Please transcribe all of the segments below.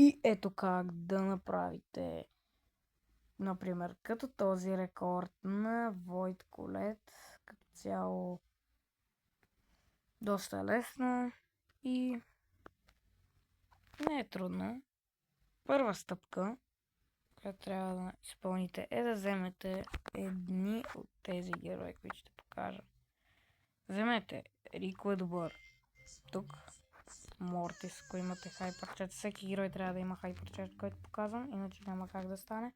И ето как да направите, например, като този рекорд на Войт Колет. Като цяло доста лесно и не е трудно. Първа стъпка, която трябва да изпълните, е да вземете едни от тези герои, които ще покажа. Вземете Рико е добър. Тук Мортис, ако имате хайперчет. Всеки герой трябва да има хайперчет, който показвам, иначе няма как да стане.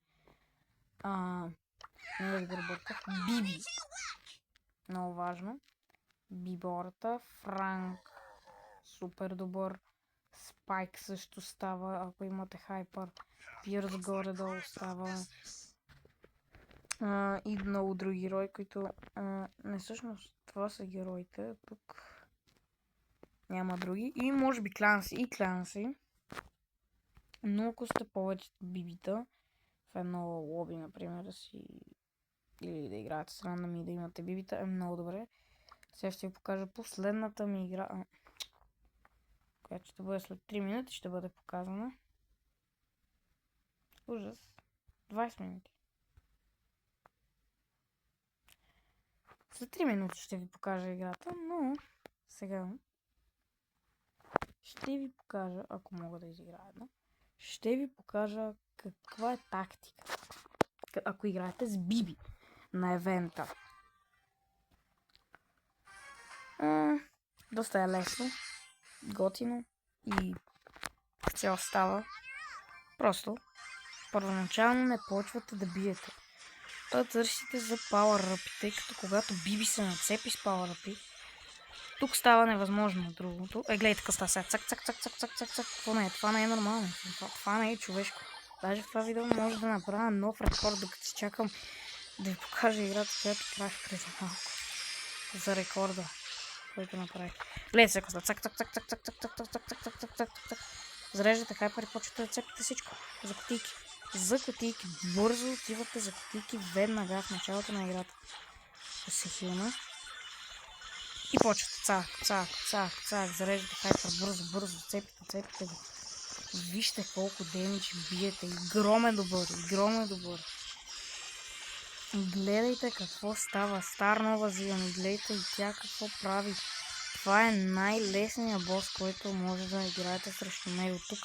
Не да го бърках. Биби. Много важно. Бибората. Франк. Супер добър. Спайк също става, ако имате хайпер. Пирс горе-долу става. И много други герои, които не всъщност това са героите. Тук няма други. И може би Кланси. Но ако сте повече бибита в едно лоби, например, или да играете с рандъм и да имате бибита, е много добре. Сега ще ви покажа последната ми игра, която ще бъде след 3 минути, ще бъде показана. Ужас. 20 минути. След 3 минути ще ви покажа играта, но сега ще ви покажа, ако мога да изиграя едно, ще ви покажа каква е тактика, ако играете с биби на евента. Доста е лесно, готино и цяло става. Просто първоначално не почвате да биете. Да търсите за power-up, тъй като когато биби се нацепи с power-up, тук става невъзможно другото. Гледайте какво става сега. Цак. Това не е нормално. Това не е човешко. Даже в това видео може да направя нов рекорд, докато си чакам да ви покажа играта, която правих преди малко. За рекорда, който направих. Гледайте сега какво става. Цак. Зареждате хайпер и почвате да цепите всичко. За кутийки. Бързо отивате за кутийки веднага в началото на играта. Се хилна. И почвате. Цак. Зареждате хайпер бързо. Цепите го. Вижте колко демидж биете. Игром е добър. Гледайте какво става. Стар Нова Зиланд. Гледайте и тя какво прави. Това е най-лесният бос, който може да играете срещу него. Тук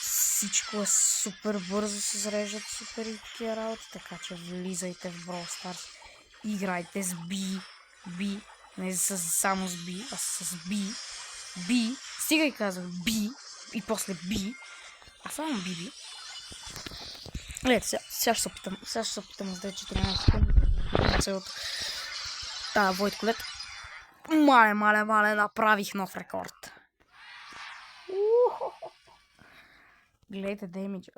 всичко е супер бързо, се зареждат супер и такива работи, така че влизайте в Brawl Stars. Играйте с Би. Не само с Би, а с Би. Стига казах Би и после Би. А само Биби. Гледайте, сега ще се опитам за 14 секунди на целото. Войт Колет. Мале, направих нов рекорд. Гледайте демиджа.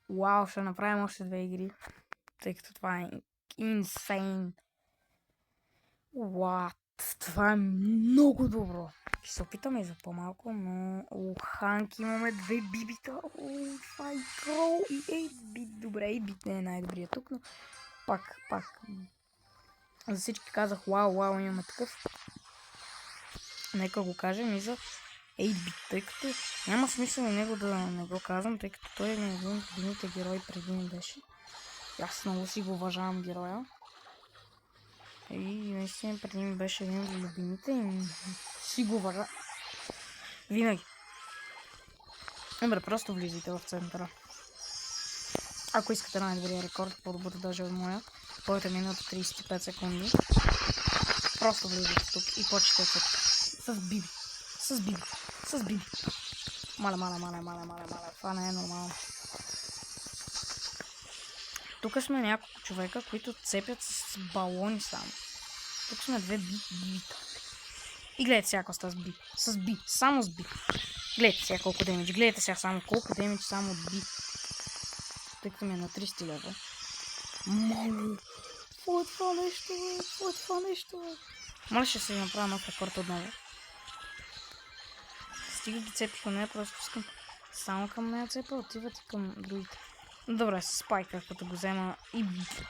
Вау, ще направим още 2 игри, тъй като това е insane. Това е много добро. Ще се опитаме и за по-малко, но Ханк имаме 2 бибита. Това е грол и 8-бит. Добре, 8-бит не е най-добрият тук, но пак. За всички казах, вау, имаме такъв. Нека го кажем и за 8-бит, тъй като няма смисъл на него да не го казвам, тъй като той е един от любимите герои преди ми беше. Аз много си го уважавам героя. И наистина преди ми беше един от любимите и си го уважавам. Винаги. Добре, просто влизайте в центъра. Ако искате най-добрия рекорд, по-добър даже от моя, който е минута 35 секунди. Просто влизате тук и почнете с биби. Маля. Това не е нормално. Тук сме няколко човека, които цепят с балони само. Тук сме 2 бибита. И гледайте сега коста само с би. Гледайте сега колко демидж. Гледайте сега само колко демидж само от би. Тъй като ми е на 300 лева. Моля. Какво е това нещо? Моля, ще се направя нов рекорд отново. Стига ги цепих на нея, просто искам само към нея цепа, отиват и към другите. Добре, с спайка, като го взема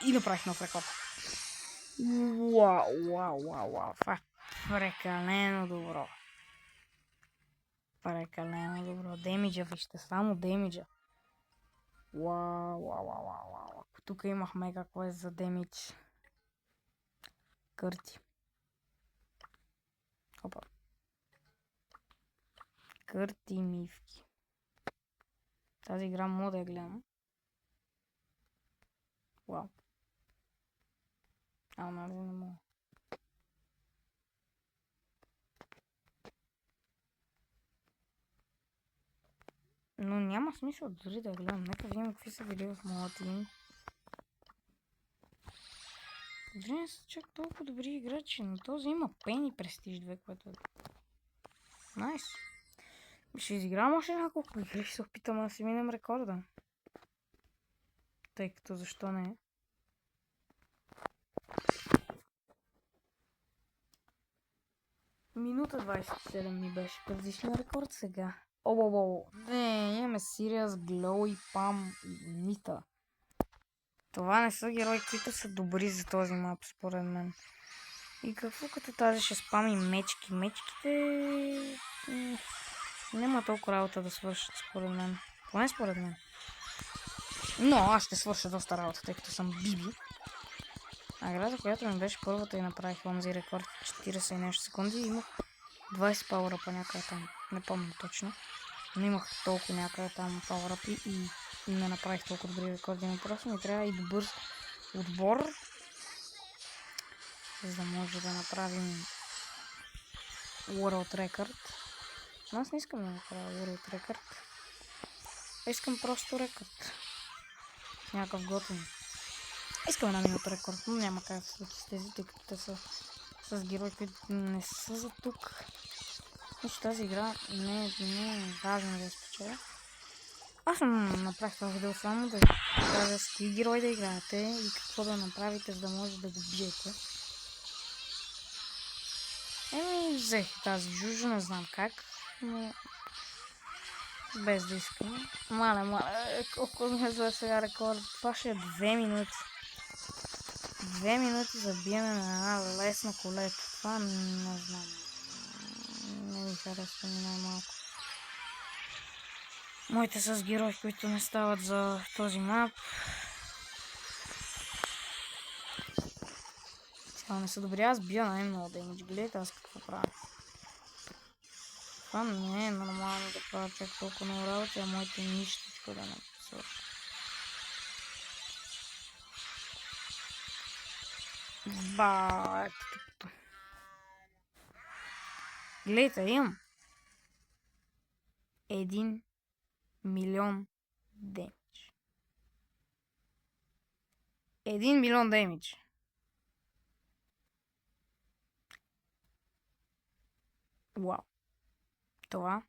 и направих нов рекорд. Вау. Прекалено добро. Прекалено добро. Демиджа, вижте, само демиджа. Вау. Тук имах мега квест за демидж. Кърти. Опа. Кърти мивки. Тази игра мога да я гледам. Вау. Нали не мога. Но няма смисъл дори да гледам. Нека видим какви са видео в моя тим. Дори не са чак толкова добри играчи, но този има пени престиж 2, което е найс. Ще изиграм още няколко игри, ще се опитам да си минем рекорда. Тъй като защо не? Минута 27 ми беше предишния рекорд сега. Не, имаме Сириас, Глоу и Пам и Нита. Това не са герои, които са добри за този мап, според мен. И какво като тази ще спами мечки? Мечките... няма толкова работа да свършат, според мен. Поне според мен. Но аз ще свърша доста работа, тъй като съм Биби. А играта, която ми беше първата и направих онзи рекорд 40 и нещо секунди, имах 20 пауъра някъде там. Не помня точно. Но имах толкова някъде там пауъра и не направих толкова добри рекорди. Но просто ми трябва и добър отбор, за да може да направим World Record. Но аз не искам да направя World Record. Искам просто рекорд. Някакъв готин. Искам една минута рекорд, но няма как да се случи с тези, тъй като те са с герои, които не са за тук. Значи тази игра не е важно да я спечеля. Аз съм направих това видео само да кажа с кои герои да играете и какво да направите, за да може да го биете. Взех тази жужа, не знам как, но без да искам. Маля, колко ми е за сега рекорд? Това ще е 2 минути. 2 минути за биене на една лесна колета. Това не знам. Не ми харесва ми най-малко. Моите с герои, които не стават за този мап. Цяло не са добри. Аз бия най-много демидж. Гледайте аз какво правя. Това не е нормално да правя чак толкова много работа, а моите нищичко да не свършат. Ето. Гледайте, имам 1 милион демидж. 1 милион демидж. Вау. Това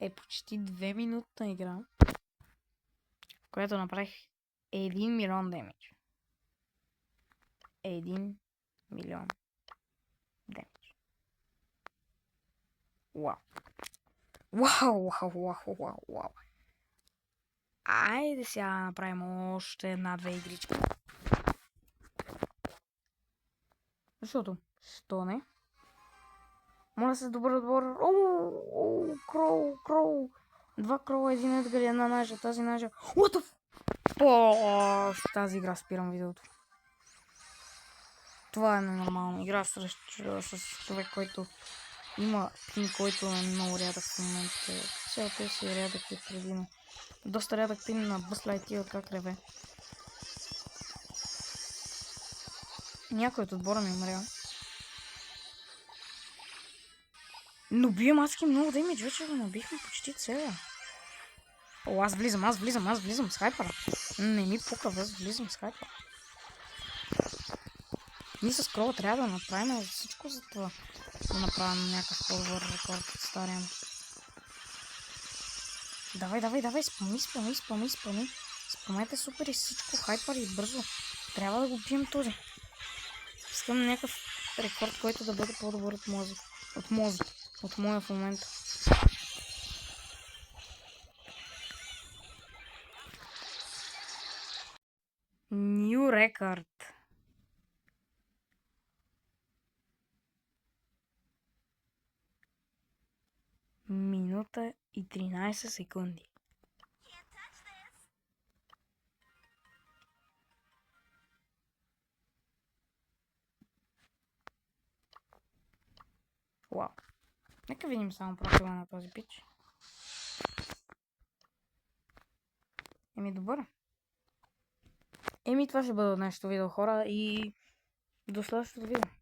е почти 2 минутна игра, в която направих 1 милион демидж. 1 милион демидж. Вау. Айде сега да направим още една-две игрички. Защото, що не? Моля се, добър отбор. Кроу. 2 кроу, 1 Едгар и 1 нажа. Тази нажа. What the f... В тази игра спирам видеото. Това е ненормално. Игра с човек, който има пин, който е много рядък в момента. Цялото си е рядък и преди, но доста рядък пин на Buzz Lightyear как реве. Някой от отбора ми умря. Но бием адски много демидж, вече го набихме почти целия. Аз влизам с хайпера. Не ми пука, аз влизам с хайпера. Ние с крола трябва да направим всичко за това. Да направим някакъв по-добър рекорд от стария. Давай, спами. Спамете супер и всичко, хайпер и бързо. Трябва да го бием този. Искам някакъв рекорд, който да бъде по-добър от мози. От моя в момента. New record. минута и 13 секунди. Вау. Нека видим само профила на този пич. Добър. Това ще бъде от нашето видео, хора, и до следващото видео.